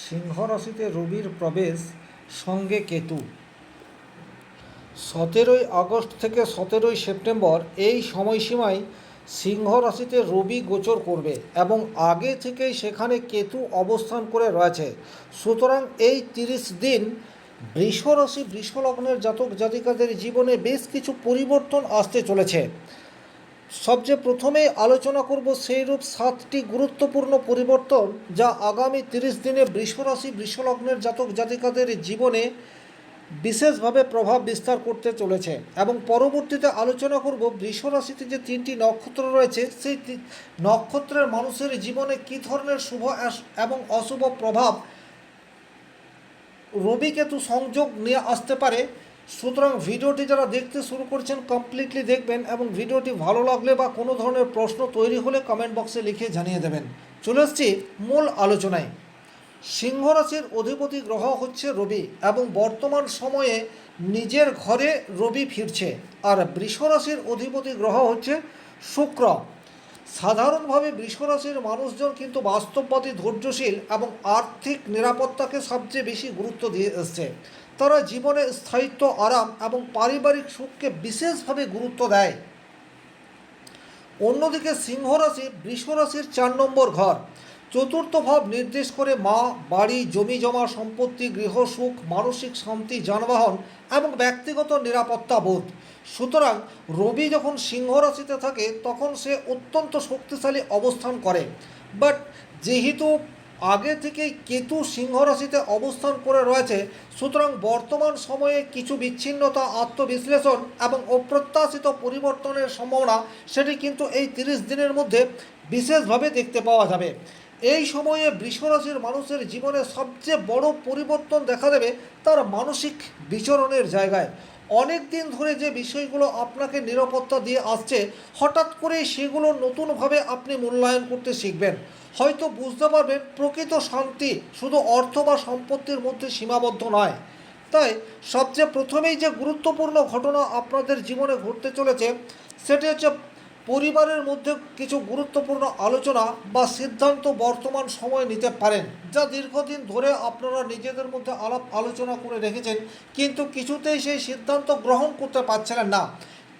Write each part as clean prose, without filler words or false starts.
সিংহ রাশিতে রবির প্রবেশ, সঙ্গে কেতু। 17ই আগস্ট থেকে 17ই সেপ্টেম্বর এই সময়সীমায় সিংহ রাশিতে রবি গোচর করবে এবং আগে থেকেই সেখানে কেতু অবস্থান করে রয়েছে। সুতরাং এই 30 দিন বৃষ রাশি বৃষ লগ্নের জাতক জাতিকাদের জীবনে বেশ কিছু পরিবর্তন আসতে চলেছে। সবচেয়ে প্রথমে আলোচনা করব সেইরূপ 7টি গুরুত্বপূর্ণ পরিবর্তন যা আগামী 30 দিনে বৃষ রাশি বৃষ লগ্নের জাতক জাতিকাদের জীবনে বিশেষভাবে প্রভাব বিস্তার করতে চলেছে। এবং পরবর্তীতে আলোচনা করব বৃষ রাশিতে যে 3টি নক্ষত্র রয়েছে সেই নক্ষত্রের মানুষের জীবনে কী ধরনের শুভ এবং অশুভ প্রভাব রবি কেতু সংযোগ নিয়ে আসতে পারে। সুতরাং ভিডিওটি যারা দেখতে শুরু করছেন কমপ্লিটলি দেখবেন এবং ভিডিওটি ভালো লাগলে বা কোনো ধরনের প্রশ্ন তৈরি হলে কমেন্ট বক্সে লিখে জানিয়ে দেবেন। চলে আসছি মূল আলোচনায়। সিংহ রাশির অধিপতি গ্রহ হচ্ছে রবি এবং বর্তমান সময়ে নিজের ঘরে রবি ফিরছে। আর বৃষ রাশির অধিপতি গ্রহ হচ্ছে শুক্র। সাধারণভাবে বৃষ রাশির মানুষজন কিন্তু বাস্তববাদী, ধৈর্যশীল এবং আর্থিক নিরাপত্তাকে সবচেয়ে বেশি গুরুত্ব দিয়ে এসছে। তারা জীবনে স্থায়িত্ব, আরাম এবং পারিবারিক সুখকে বিশেষভাবে গুরুত্ব দেয়। অন্যদিকে সিংহ রাশি বৃষ রাশির 4 নম্বর ঘর। চতুর্থ ভাব নির্দেশ করে মা, বাড়ি, জমি জমা, সম্পত্তি, গৃহসুখ, মানসিক শান্তি, যানবাহন এবং ব্যক্তিগত নিরাপত্তা বোধ। সুতরাং রবি যখন সিংহ রাশিতে থাকে তখন সে অত্যন্ত শক্তিশালী অবস্থান করে। বাট যেহেতু আগে থেকেই কেতু সিংহ রাশিতে অবস্থান করে রয়েছে, সুতরাং বর্তমান সময়ে কিছু বিচ্ছিন্নতা, আত্মবিশ্লেষণ এবং অপ্রত্যাশিত পরিবর্তনের সম্ভাবনা সেটি কিন্তু এই 30 দিনের মধ্যে বিশেষভাবে দেখতে পাওয়া যাবে। এই সময়ে বৃষ রাশির মানুষের জীবনে সবচেয়ে বড় পরিবর্তন দেখা দেবে তার মানসিক বিচরণের জায়গায়। অনেক দিন ধরে যে বিষয়গুলো আপনাকে নিরাপত্তা দিয়ে আসছে, হঠাৎ করে সেগুলো নতুনভাবে আপনি মূল্যায়ন করতে শিখবেন। হয়তো বুঝতে পারবেন প্রকৃত শান্তি শুধু অর্থ বা সম্পত্তির মধ্যে সীমাবদ্ধ নয়। তাই সবচেয়ে প্রথমেই যে গুরুত্বপূর্ণ ঘটনা আপনাদের জীবনে ঘটতে চলেছে সেটি হচ্ছে পরিবারের মধ্যে কিছু গুরুত্বপূর্ণ আলোচনা বা সিদ্ধান্ত বর্তমান সময়ে নিতে পারেন, যা দীর্ঘদিন ধরে আপনারা নিজেদের মধ্যে আলাপ আলোচনা করে রেখেছেন কিন্তু কিছুতেই সেই সিদ্ধান্ত গ্রহণ করতে পারছিলেন না।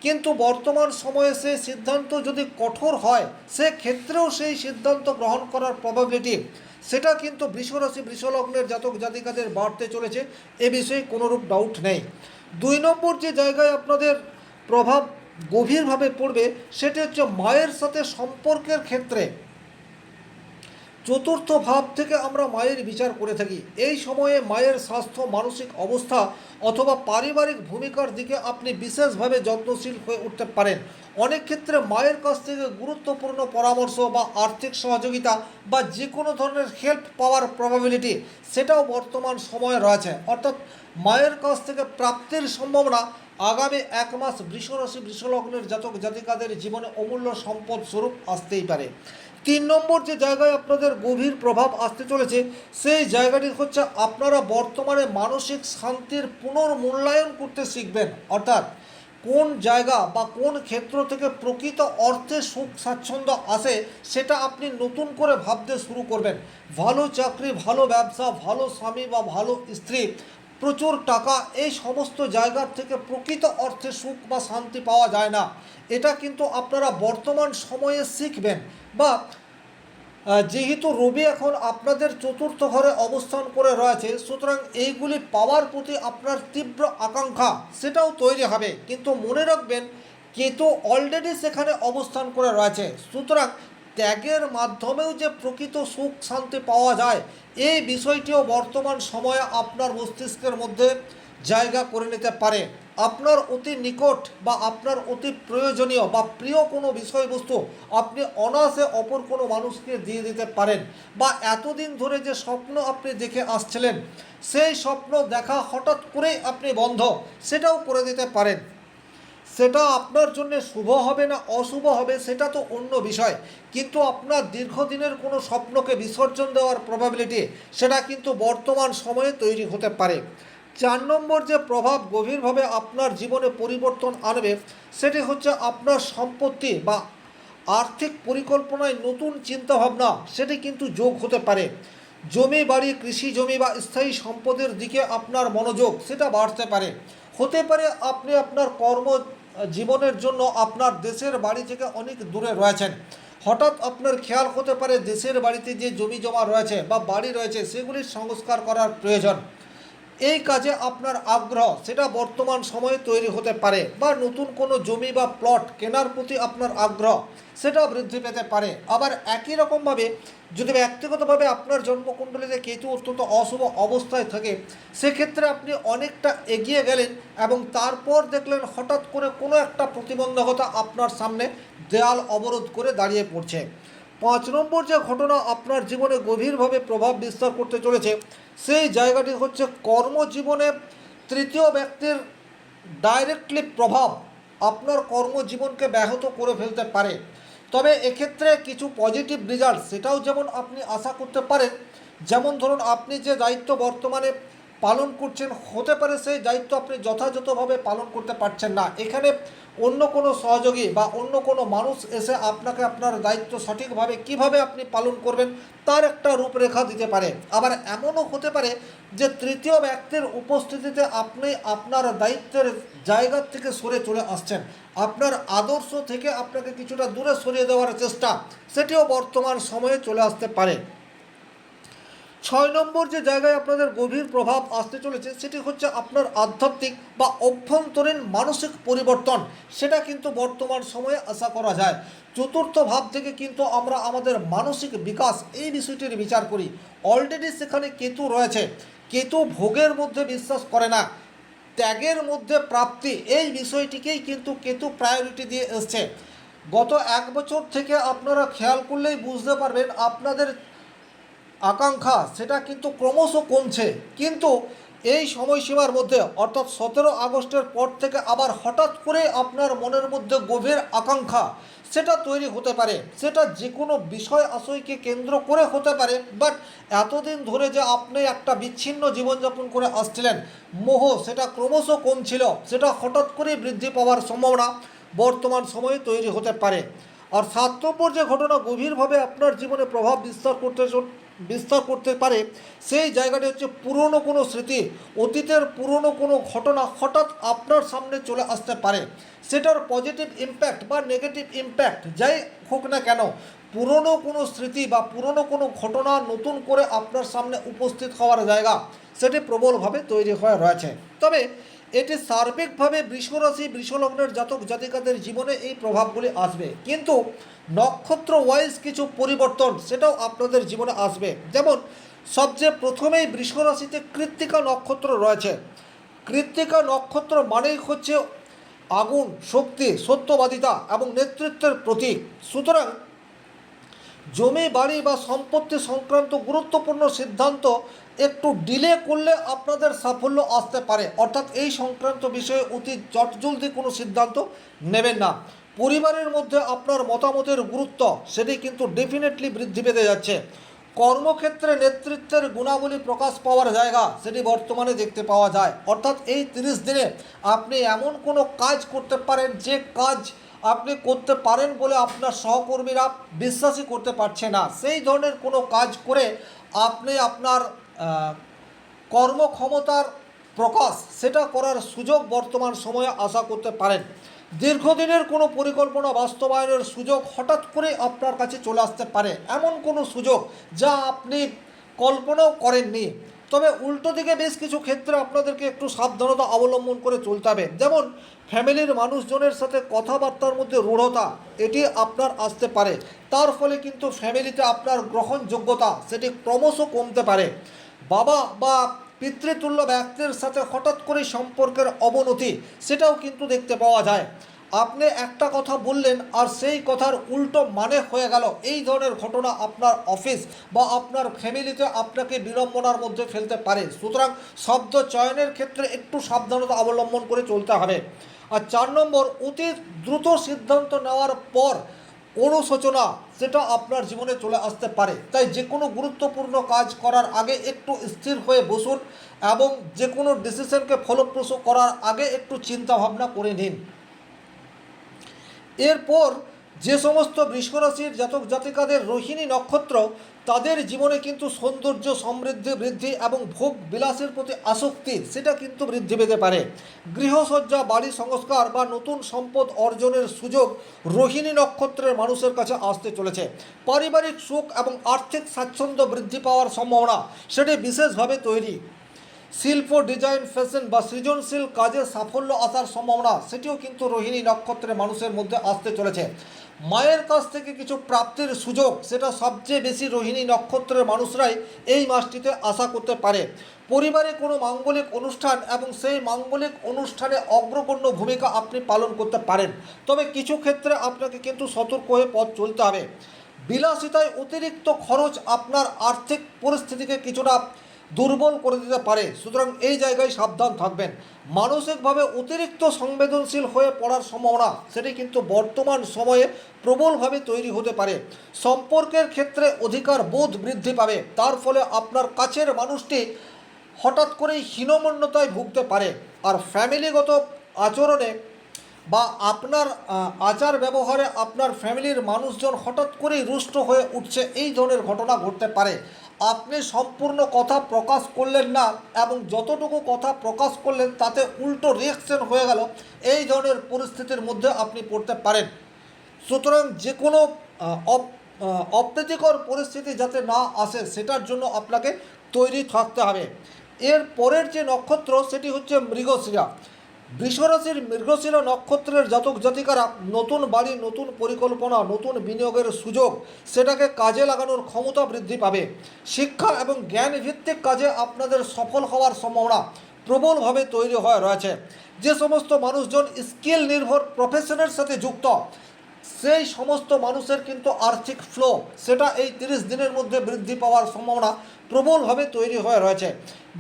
কিন্তু বর্তমান সময়ে সেই সিদ্ধান্ত যদি কঠোর হয় সেক্ষেত্রেও সেই সিদ্ধান্ত গ্রহণ করার প্রবাবিলিটি সেটা কিন্তু বৃষ রাশি বৃষ লগ্নের জাতক জাতিকাদের বাড়তে চলেছে, এ বিষয়ে কোনোরূপ ডাউট নেই। 2 নম্বর যে জায়গায় আপনাদের প্রভাব গভীরভাবে পড়বে সেটি হচ্ছে মায়ের সাথে সম্পর্কের ক্ষেত্রে। চতুর্থ ভাব থেকে আমরা মায়ের বিচার করে থাকি। এই সময়ে মায়ের স্বাস্থ্য, মানসিক অবস্থা অথবা পারিবারিক ভূমিকার দিকে আপনি বিশেষভাবে যত্নশীল হয়ে উঠতে পারেন। অনেক ক্ষেত্রে মায়ের কাছ থেকে গুরুত্বপূর্ণ পরামর্শ বা আর্থিক সহযোগিতা বা যে কোনো ধরনের হেল্প পাওয়ার প্রবাবিলিটি সেটাও বর্তমান সময়ে রয়েছে। অর্থাৎ মায়ের কাছ থেকে প্রাপ্তির সম্ভাবনা আগামী 1 মাস বৃষ রাশি বৃষ লগ্নের জাতক জাতিকাদের জীবনে অমূল্য সম্পদ স্বরূপ আসতেই পারে। 3 নম্বর যে জায়গায় আপনাদের গভীর প্রভাব আসতে চলেছে সেই জায়গাটি হচ্ছে আপনারা বর্তমানে মানসিক শান্তির পুনর্মূল্যায়ন করতে শিখবেন। অর্থাৎ কোন জায়গা বা কোন ক্ষেত্র থেকে প্রকৃত অর্থে সুখ স্বাচ্ছন্দ্য আসে সেটা আপনি নতুন করে ভাবতে শুরু করবেন। ভালো চাকরি, ভালো ব্যবসা, ভালো স্বামী বা ভালো স্ত্রী, প্রচুর টাকা, এই সমস্ত জায়গার থেকে প্রকৃত অর্থে সুখ বা শান্তি পাওয়া যায় না। এটা কিন্তু আপনারা বর্তমান সময়ে শিখবেন। বা যেহেতু রবি এখন আপনাদের চতুর্থ ঘরে অবস্থান করে রয়েছে, সুতরাং এইগুলি পাওয়ার প্রতি আপনার তীব্র আকাঙ্ক্ষা সেটাও তৈরি হবে। কিন্তু মনে রাখবেন কেতু অলরেডি সেখানে অবস্থান করে রয়েছে, সুতরাং ত্যাগের মাধ্যমেও যে প্রকৃত সুখ শান্তি পাওয়া যায় এই বিষয়টিও বর্তমান সময়ে আপনার মস্তিষ্কের মধ্যে জায়গা করে নিতে পারে। আপনার অতি নিকট বা আপনার অতি প্রয়োজনীয় বা প্রিয় কোনো বিষয়বস্তু আপনি অনায়াসে অপর কোনো মানুষকে দিয়ে দিতে পারেন। বা এতদিন ধরে যে স্বপ্ন আপনি দেখে আসছিলেন সেই স্বপ্ন দেখা হঠাৎ করেই আপনি বন্ধ সেটাও করে দিতে পারেন। সেটা আপনার জন্য শুভ হবে না অশুভ হবে সেটা তো অন্য বিষয়, কিন্তু আপনার দীর্ঘদিনের কোনো স্বপ্নকে বিসর্জন দেওয়ার প্রবাবিলিটি সেটা কিন্তু বর্তমান সময়ে তৈরি হতে পারে। 4 নম্বর যে প্রভাব গভীরভাবে আপনার জীবনে পরিবর্তন আনবে সেটি হচ্ছে আপনার সম্পত্তি বা আর্থিক পরিকল্পনায় নতুন চিন্তাভাবনা সেটি কিন্তু যোগ হতে পারে। জমি বাড়ি, কৃষি জমি বা স্থায়ী সম্পদের দিকে আপনার মনোযোগ সেটা বাড়তে পারে। হতে পারে আপনি আপনার কর্ম জীবনের জন্য আপনার দেশের বাড়ি থেকে অনেক দূরে রয়েছেন। হঠাৎ আপনার খেয়াল হতে পারে দেশের বাড়িতে যে জমি জমা রয়েছে বা বাড়ি রয়েছে সেগুলির সংস্কার করার প্রয়োজন। এই কাজে আপনার আগ্রহ সেটা বর্তমান সময়ে তৈরি হতে পারে, বা নতুন কোনো জমি বা প্লট কেনার প্রতি আপনার আগ্রহ সেটা বৃদ্ধি পেতে পারে। আবার একই রকমভাবে যদি ব্যক্তিগতভাবে আপনার জন্মকুণ্ডলীতে কেতু অত্যন্ত অশুভ অবস্থায় থাকে, সেক্ষেত্রে আপনি অনেকটা এগিয়ে গেলেন এবং তারপর দেখলেন হঠাৎ করে কোনো একটা প্রতিবন্ধকতা আপনার সামনে দেয়াল অবরোধ করে দাঁড়িয়ে পড়ছে। 5 নম্বর যে ঘটনা আপনার জীবনে গভীরভাবে প্রভাব বিস্তার করতে চলেছে, সেই জায়গাটি হচ্ছে কর্মজীবনে তৃতীয় ব্যক্তির ডাইরেক্টলি প্রভাব আপনার কর্মজীবনকে ব্যাহত করে ফেলতে পারে। তবে এক্ষেত্রে কিছু পজিটিভ রেজাল্ট সেটাও যেমন আপনি আশা করতে পারেন। যেমন ধরুন, আপনি যে দায়িত্ব বর্তমানে পালন করছেন, হতে পারে সেই দায়িত্ব আপনি যথাযথভাবে পালন করতে পারছেন না। এখানে অন্য কোনো সহযোগী বা অন্য কোনো মানুষ এসে আপনাকে আপনার দায়িত্ব সঠিকভাবে কিভাবে আপনি পালন করবেন তার একটা রূপরেখা দিতে পারে। আবার এমনও হতে পারে যে তৃতীয় ব্যক্তির উপস্থিতিতে আপনি আপনার দায়িত্বের জায়গা থেকে সরে চলে আসছেন, আপনার আদর্শ থেকে আপনাকে কিছুটা দূরে সরিয়ে দেওয়ার চেষ্টা সেটিও বর্তমান সময়ে চলে আসতে পারে। 6 নম্বর যে জায়গায় আপনাদের গভীর প্রভাব আসতে চলেছে সেটি হচ্ছে আপনার আধ্যাত্মিক বা অভ্যন্তরীণ মানসিক পরিবর্তন, সেটা কিন্তু বর্তমান সময়ে আশা করা যায়। চতুর্থ ভাব থেকে কিন্তু আমরা আমাদের মানসিক বিকাশ এই বিষয়টির বিচার করি। অলরেডি সেখানে কেতু রয়েছে। কেতু ভোগের মধ্যে বিশ্বাস করে না, ত্যাগের মধ্যে প্রাপ্তি, এই বিষয়টিকেই কিন্তু কেতু প্রায়োরিটি দিয়ে এসছে। গত 1 বছর থেকে আপনারা খেয়াল করলেই বুঝতে পারবেন আপনাদের আকাঙ্ক্ষা সেটা কিন্তু ক্রমশ কমছে। কিন্তু এই সময়সীমার মধ্যে অর্থাৎ 17 আগস্টের পর থেকে আবার হঠাৎ করে আপনার মনের মধ্যে গভীর আকাঙ্ক্ষা সেটা তৈরি হতে পারে। সেটা যে কোনো বিষয় আশয়কে কেন্দ্র করে হতে পারে, বাট এতদিন ধরে যে আপনি একটা বিচ্ছিন্ন জীবনযাপন করে আসছিলেন, মোহ সেটা ক্রমশ কমছিল, সেটা হঠাৎ করে বৃদ্ধি পাওয়ার সম্ভাবনা বর্তমান সময়ে তৈরি হতে পারে। আর 7 নম্বর যে ঘটনা গভীরভাবে আপনার জীবনে প্রভাব বিস্তার করতে পারে, সেই জায়গাটি হচ্ছে পুরনো কোনো স্মৃতি, অতীতের পুরনো কোনো ঘটনা হঠাৎ আপনার সামনে চলে আসতে পারে। সেটার পজিটিভ ইম্প্যাক্ট বা নেগেটিভ ইম্প্যাক্ট যাই হোক না কেন, পুরনো কোনো স্মৃতি বা পুরনো কোনো ঘটনা নতুন করে আপনার সামনে উপস্থিত হওয়ার জায়গা সেটি প্রবলভাবে তৈরি হয়ে রয়েছে। তবে এটি সার্বিকভাবে বৃষরাশি বৃষলগ্নের জাতক জাতিকাদের জীবনে এই প্রভাবগুলি আসবে, কিন্তু নক্ষত্র ওয়াইজ কিছু পরিবর্তন সেটাও আপনাদের জীবনে আসবে। যেমন সবচেয়ে প্রথমেই বৃষরাশিতে কৃত্তিকা নক্ষত্র রয়েছে। কৃত্তিকা নক্ষত্র মানেই হচ্ছে আগুন, শক্তি, সত্যবাদিতা এবং নেতৃত্বের প্রতীক। সুতরাং জমি বাড়ি বা সম্পত্তি সংক্রান্ত গুরুত্বপূর্ণ সিদ্ধান্ত একটু ডিলে করলে আপনাদের সাফল্য আসতে পারে, অর্থাৎ এই সংক্রান্ত বিষয়ে অতি চটজলদি কোনো সিদ্ধান্ত নেবেন না। পরিবারের মধ্যে আপনার মতামতের গুরুত্ব সেটি কিন্তু ডেফিনেটলি বৃদ্ধি পেতে যাচ্ছে। কর্মক্ষেত্রে নেতৃত্বের গুণাবলী প্রকাশ পাওয়ার জায়গা সেটি বর্তমানে দেখতে পাওয়া যায়। অর্থাৎ এই 30 দিনে আপনি এমন কোনো কাজ করতে পারেন যে কাজ আপনি করতে পারেন বলে আপনার সহকর্মীরা বিশ্বাসই করতে পারছে না, সেই ধরনের কোনো কাজ করে আপনি আপনার কর্মক্ষমতার প্রকাশ সেটা করার সুযোগ বর্তমান সময়ে আশা করতে পারেন। দীর্ঘদিনের কোনো পরিকল্পনা বাস্তবায়নের সুযোগ হঠাৎ করে আপনার কাছে চলে আসতে পারে, এমন কোনো সুযোগ যা আপনি কল্পনাও করেননি। তবে উল্টো দিকে বেশ কিছু ক্ষেত্রে আপনাদেরকে একটু সাবধানতা অবলম্বন করে চলতে হবে। যেমন ফ্যামিলির মানুষজনের সাথে কথাবার্তার মধ্যে রূঢ়তা এটি আপনার আসতে পারে, তার ফলে কিন্তু ফ্যামিলিতে আপনার গ্রহণযোগ্যতা সেটি ক্রমশ কমতে পারে। বাবা বা পিতৃতুল্য ব্যক্তির সাথে হঠাৎ করে সম্পর্কের অবনতি সেটাও কিন্তু দেখতে পাওয়া যায়। আপনি একটা কথা বললেন আর সেই কথার উল্টো মানে হয়ে গেল, এই ধরনের ঘটনা আপনার অফিস বা আপনার ফ্যামিলিতে আপনাকে বিড়ম্বনার মধ্যে ফেলতে পারে। সুতরাং শব্দ চয়নের ক্ষেত্রে একটু সাবধানতা অবলম্বন করে চলতে হবে। আর 4 নম্বর, অতি দ্রুত সিদ্ধান্ত নেওয়ার পর অনুশোচনা সেটা আপনার জীবনে চলে আসতে পারে। তাই যে কোনো গুরুত্বপূর্ণ কাজ করার আগে একটু স্থির হয়ে বসুন এবং যে কোনো ডিসিশনকে ফলপ্রসূ করার আগে একটু চিন্তা ভাবনা করে নিন। এরপর যে সমস্ত বৃষরাশির জাতক জাতিকাদের রোহিণী নক্ষত্র তাদের জীবনে কিন্তু সৌন্দর্য সমৃদ্ধি বৃদ্ধি এবং ভোগ বিলাসের প্রতি আসক্তি সেটা কিন্তু বৃদ্ধি পেতে পারে। গৃহসজ্জা, বাড়ি সংস্কার বা নতুন সম্পদ অর্জনের সুযোগ রোহিণী নক্ষত্রের মানুষের কাছে আসতে চলেছে। পারিবারিক সুখ এবং আর্থিক স্বাচ্ছন্দ্য বৃদ্ধি পাওয়ার সম্ভাবনা সেটি বিশেষভাবে তৈরি। শিল্প, ডিজাইন, ফ্যাশন বা সৃজনশীল কাজে সাফল্য আসার সম্ভাবনা সেটিও কিন্তু রোহিণী নক্ষত্রের মানুষের মধ্যে আসতে চলেছে। মায়ের কাছ থেকে কিছু প্রাপ্তির সুযোগ সেটা সবচেয়ে বেশি রোহিণী নক্ষত্রের মানুষরাই এই মাসটিতে আশা করতে পারে। পরিবারে কোনো মাঙ্গলিক অনুষ্ঠান এবং সেই মাঙ্গলিক অনুষ্ঠানে অগ্রগণ্য ভূমিকা আপনি পালন করতে পারেন, তবে কিছু ক্ষেত্রে আপনাকে কিন্তু সতর্ক হয়ে পথ চলতে হবে। বিলাসিতায় অতিরিক্ত খরচ আপনার আর্থিক পরিস্থিতিকে কিছুটা দুর্বল করে দিতে পারে, সুতরাং এই জায়গায় সাবধান থাকবেন। মানসিকভাবে অতিরিক্ত সংবেদনশীল হয়ে পড়ার সম্ভাবনা সেটি কিন্তু বর্তমান সময়ে প্রবলভাবে তৈরি হতে পারে। সম্পর্কের ক্ষেত্রে অধিকার বোধ বৃদ্ধি পাবে, তার ফলে আপনার কাছের মানুষটি হঠাৎ করেই হীনমন্যতায় ভুগতে পারে। আর ফ্যামিলিগত আচরণে বা আপনার আচার ব্যবহারে আপনার ফ্যামিলির মানুষজন হঠাৎ করেই রুষ্ট হয়ে উঠছে, এই ধরনের ঘটনা ঘটতে পারে। আপনি সম্পূর্ণ কথা প্রকাশ করলেন না এবং যতটুকু কথা প্রকাশ করলেন তাতে উল্টো রিয়াকশন হয়ে গেল, এই ধরনের পরিস্থিতির মধ্যে আপনি পড়তে পারেন। সুতরাং যে কোনো অপ্রীতিকর পরিস্থিতি যাতে না আসে সেটার জন্য আপনাকে তৈরি থাকতে হবে। এর পরের যে নক্ষত্র সেটি হচ্ছে মৃগশিরা। বৃষরাশির মৃগশিরা নক্ষত্রের জাতক জাতিকারা নতুন বাড়ি, নতুন পরিকল্পনা, নতুন বিনিয়োগের সুযোগ সেটাকে কাজে লাগানোর ক্ষমতা বৃদ্ধি পাবে। শিক্ষা এবং জ্ঞান ভিত্তিক কাজে আপনাদের সফল হওয়ার সম্ভাবনা প্রবলভাবে তৈরি হয়ে রয়েছে। যে সমস্ত মানুষজন স্কিল নির্ভর প্রফেশনের সাথে যুক্ত সেই সমস্ত মানুষের কিন্তু আর্থিক ফ্লো সেটা এই 30 দিনের মধ্যে বৃদ্ধি পাওয়ার সম্ভাবনা প্রবলভাবে তৈরি হয়ে রয়েছে।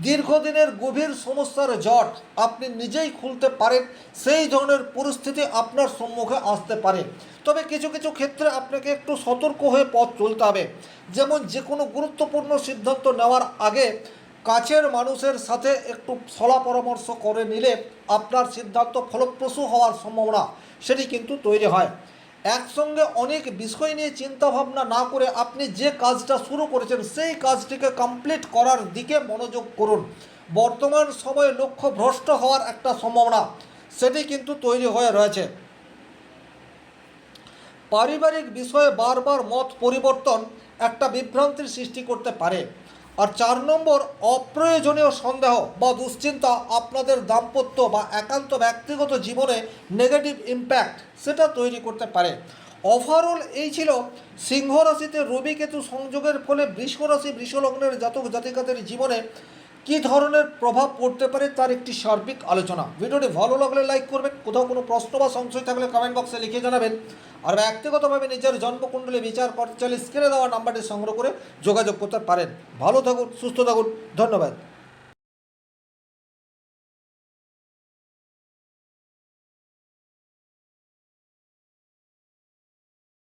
দীর্ঘদিনের গভীর সমস্যার জট আপনি নিজেই খুলতে পারেন, সেই ধরনের পরিস্থিতি আপনার সম্মুখে আসতে পারে। তবে কিছু কিছু ক্ষেত্রে আপনাকে একটু সতর্ক হয়ে পথ চলতে হবে। যেমন যে কোনো গুরুত্বপূর্ণ সিদ্ধান্ত নেওয়ার আগে কাছের মানুষের সাথে একটু সলা পরামর্শ করে নিলে আপনার সিদ্ধান্ত ফলপ্রসূ হওয়ার সম্ভাবনা সেটি কিন্তু তৈরি হয়। একসঙ্গে অনেক বিষয় নিয়ে চিন্তাভাবনা না করে আপনি যে কাজটা শুরু করেছেন সেই কাজটিকে কমপ্লিট করার দিকে মনোযোগ করুন। বর্তমান সময়ে লক্ষ্য ভ্রষ্ট হওয়ার একটা সম্ভাবনা সেটি কিন্তু তৈরি হয়ে রয়েছে। পারিবারিক বিষয়ে বারবার মত পরিবর্তন একটা বিভ্রান্তির সৃষ্টি করতে পারে। আর 4 নম্বর, অপ্রয়োজনীয় সন্দেহ বা দুশ্চিন্তা আপনাদের দাম্পত্য বা একান্ত ব্যক্তিগত জীবনে নেগেটিভ ইম্প্যাক্ট সেটা তৈরি করতে পারে। ওভারঅল এই ছিল সিংহ রাশিতে রবি কেতু সংযোগের ফলে বৃষ রাশি বৃষ লগ্নের জাতক জাতিকাদের জীবনে কী ধরনের প্রভাব পড়তে পারে তার একটি সার্বিক আলোচনা। ভিডিওটি ভালো লাগলে লাইক করবেন, কোথাও কোনো প্রশ্ন বা সংশয় থাকলে কমেন্ট বক্সে লিখে জানাবেন। আর ব্যক্তিগতভাবে নিজের জন্মকুণ্ডলী বিচার করতে চাইলে স্ক্রিনে দেওয়া নাম্বারটি সংগ্রহ করে যোগাযোগ করতে পারেন। ভালো থাকুন, সুস্থ থাকুন, ধন্যবাদ।